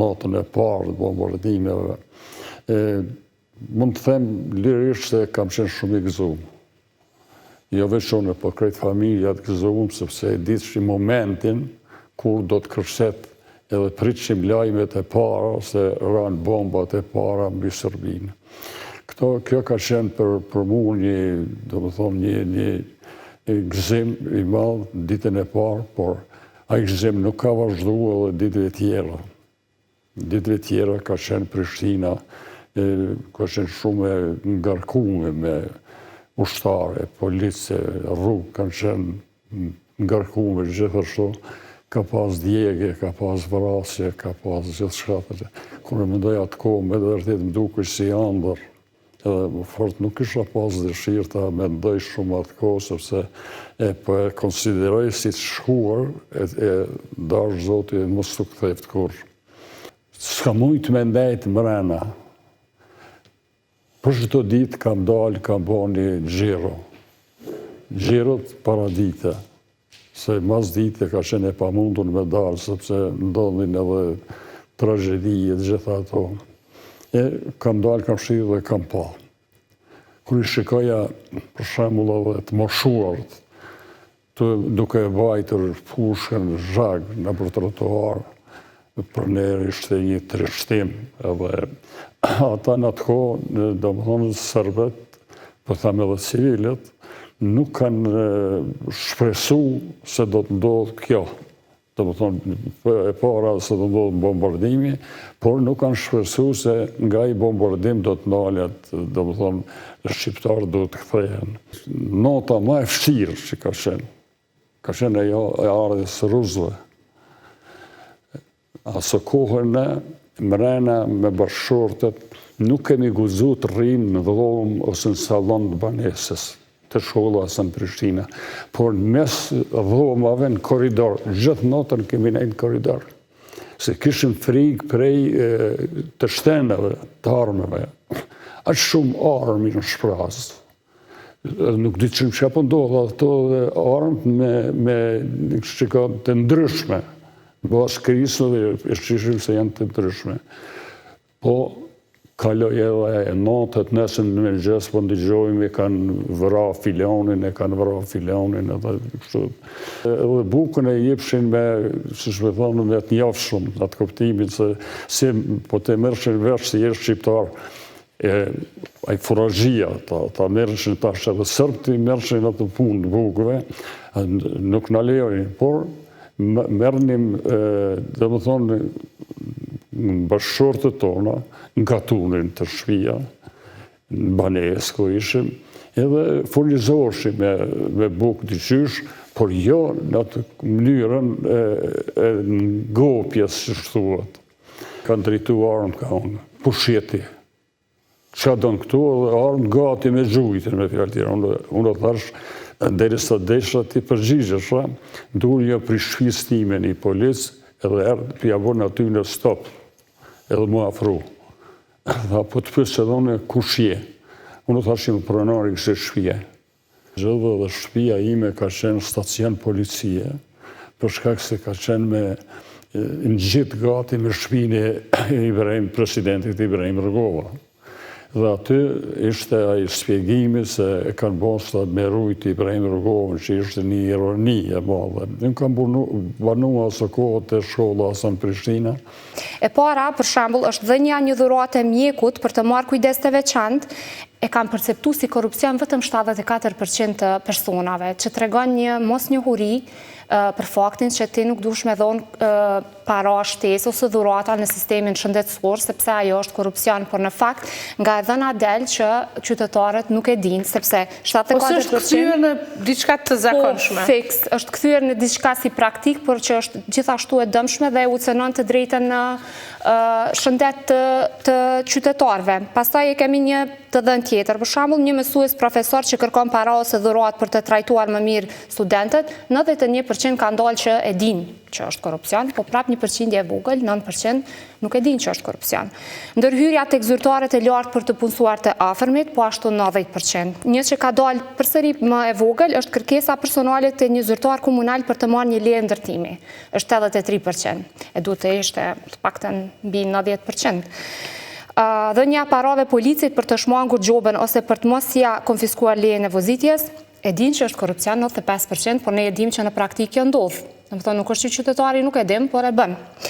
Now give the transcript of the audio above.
natën e parë të bombardimeve. Mund të them lirisht se kam qenë shumë i gëzuar. Jo veç unë, po krejt familja të gëzuar, sepse e ditëshim momentin kur do të kërset edhe pritshim lajmet e para se ranë bombat e para mbi Serbinë. Kjo ka qenë për mu një gëzim i madh ditën e parë, por ai gëzim nuk ka vazhduar edhe ditëve tjera. Ditëve tjera ka qenë Prishtina, ka qenë shumë e ngarkuar me ushtare, police, rrugë kanë qenë ngarkuar gjithashtu. Ka pas djegje, ka pas vrasje, ka pas gjithë shkatër. Kur e mendoj atë kohë, me vërtet më duke si ëndër. Edhe fort nuk isha pas dëshirë ta mendoj shumë atë kohë, sepse po e konsideroj si të shkuar, e dash Zoti mos të ktheft kur. S'ka mujt me ndajt mrena. Për çdo ditë kam dalë, kam bërë një xhiro. Xhirot para dite. Se mas dite ka qenë e pamundur me dalë, sepse ndodhin edhe tragjedie gjitha ato. Kam dalë, kam shirë dhe kam pa. Kër i shikoja, për shembull edhe të moshuart, duke vajtur fushën zhag në për trotuar, për ne ishte një trishtim. Edhe ata në atë kohë, domethënë serbët, po them edhe civilët, nuk kanë shpresu se do të ndodhë kjo. Do të thonë, e para se do të ndodhë bombardimi, por nuk kanë shpresu se nga i bombardim do të ndalet, do të thonë, shqiptarë do të kthehen. Nota më e vështirë që ka qenë e ardhjes së rusëve. Aso kohën e mrena me bashkëshortet, nuk kemi guxuar të rrimë në dhomë ose në sallon të banesës të shkolla asë në Prishtina. Por mes dhomave në koridor, gjithë natën kemi nejtë në koridor. Se kishim frikë prej të shtenave, të armëve. Aqë shumë armë në shpras. Nuk di që që apo ndodhë ato armë me shqikot të ndryshme. Bas krisë dhe e shqishim se janë të ndryshme. Po, kaloj edhe natët, nesën në mëngjes, po ndigjojmë, e kanë vëra filonin, edhe kështu. Edhe bukën e jepshin me, si shme thonë, me të njafshëm, atë kuptimin, se si po të mërëshin vesh si jeshtë shqiptar, ai furajia, ta mërëshin tash edhe sërbë të mërëshin atë punë bukëve, nuk në lejojnë, por mërënim, dhe më thonë, bashkëshortët tona, nga tunin të shpia, në banesë ku ishim, edhe furnizoheshim me bukë të qysh, por jo në atë mënyrën e ngopjes, që shtuat. Kanë drejtu armë ka unë, pushjeti. Qa donë këtu, armë gati me gjujtin, me fjallë tjera. Unë thash, derisa desha ti përgjigjesha, ndurja për shfis time një policë, edhe erdë për javon aty në stop, edhe mu afru. Dha, po të pësë edhe unë kushje. Unë thashim pronari kështë shpije. Gjithë dhe shpija ime ka qenë stacion policie, për shkak se ka qenë me në gjithë gati me shpine presidentit Ibrahim Rugova. Dhe aty ishte ai shpjegimi se e kanë bosta me rujt Ibrahim Rugovën, që ishte një ironi e madhe. Unë kam banua së kohët të shkolla asë në Prishtina. E para, për shembull, është dhënia një dhuratë e mjekut për të marrë kujdes të veçantë, e kanë perceptu si korupcion vetëm 74% të personave, që tregon një mosnjohuri për faktin që ti nuk dush me dhonë para shtesë ose dhurata në sistemin shëndetësor, sepse ajo është korupcion, por në fakt nga e dhëna del që qytetarët nuk e dinë, sepse 74%... Ose është këthyrë në diçka të zakonshme? Po, fiks, është këthyrë në diçka si praktik, por që është gjithashtu e dëmshme dhe u cënon të drejtën në shëndet të qytetarëve. Pastaj e kemi një të dhënë tjetër. Për shembull, një mësues profesor që kërkon para ose dhurat për të trajtuar më mirë studentët, 91% 10% ka ndalë që e din që është korupcion, po prap 1% e vogël, 9% nuk e din që është korupcion. Ndërhyrja tek zyrtarët e lartë për të punësuar të afërmit, po ashtu 90%. Një që ka dalë përsëri më e vogël është kërkesa personale të një zyrtar komunal për të marrë një leje ndërtimi, është 83%. E duhet të ishte të paktën mbi 90%. Dhënia parave policit për të shmangur gjobën ose për të mos ja konfiskuar lejen e vozitjes, e din që është korupcion 95%, por ne e dim që në praktikë ndodh. Domethënë nuk është që qytetari nuk e dim, por e bën.